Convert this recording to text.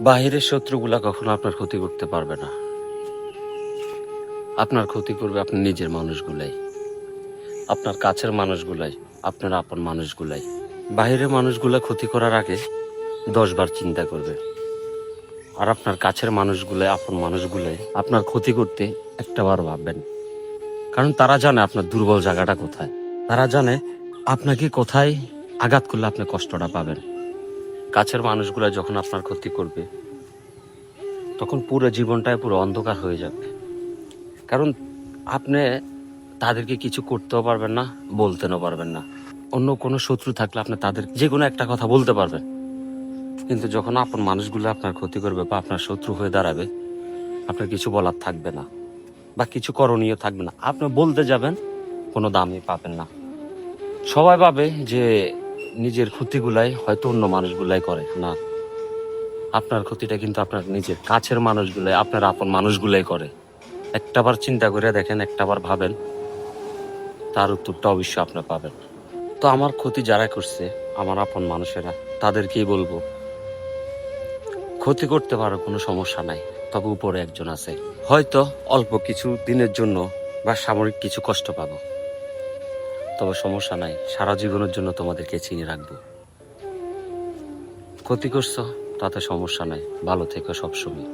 বাহিরের শত্রুগুলা কখনো আপনার ক্ষতি করতে পারবে না। আপনার ক্ষতি করবে আপনার নিজের মানুষগুলাই, আপনার কাছের মানুষগুলাই, আপনার আপন মানুষগুলাই। বাহিরের মানুষগুলা ক্ষতি করার আগে 10 বার চিন্তা করবে। আর আপনার কাছের মানুষগুলাই, আপন মানুষগুলাই আপনার ক্ষতি করতে একটা বার ভাববেন। কারণ তারা জানে আপনার দুর্বল জায়গাটা কোথায়। তারা জানে আপনাকে কোথায় আঘাত করলে আপনি কষ্টটা পাবেন। কাছের মানুষগুলা যখন আপনার ক্ষতি করবে, তখন পুরো জীবনটাই পুরো অন্ধকার হয়ে যাবে। কারণ আপনি তাদেরকে কিছু করতেও পারবেন না, বলতেও পারবেন না। অন্য কোনো শত্রু থাকলে আপনি তাদের যে কোনো একটা কথা বলতে পারবেন, কিন্তু যখন আপন মানুষগুলো আপনার ক্ষতি করবে বা আপনার শত্রু হয়ে দাঁড়াবে, আপনার কিছু বলার থাকবে না বা কিছু করণীয় থাকবে না। আপনি বলতে যাবেন, কোনো দামই পাবেন না। সবাই ভাবে যে নিজের ক্ষতিগুলাই হয়তো অন্য মানুষগুলাই করে না, আপনার ক্ষতিটা কিন্তু আপনার নিজের কাছের মানুষগুলাই, আপনার আপন মানুষগুলাই করে। একটাবার চিন্তা করে দেখেন, একটাবার ভাবেন, তার উত্তরটা অবশ্যই আপনি পাবেন। তো আমার ক্ষতি যারা করছে, আমার আপন মানুষেরা, তাদেরকেই বলবো, ক্ষতি করতে পারো, কোনো সমস্যা নাই, তবে উপরে একজন আছে। হয়তো অল্প কিছু দিনের জন্য বা সাময়িক কিছু কষ্ট পাবো, তবে সমস্যা নাই, সারা জীবনের জন্য তোমাদেরকে চিনে রাখবো। ক্ষতি করছো, তাতে সমস্যা নাই, ভালো থেকো সবসময়।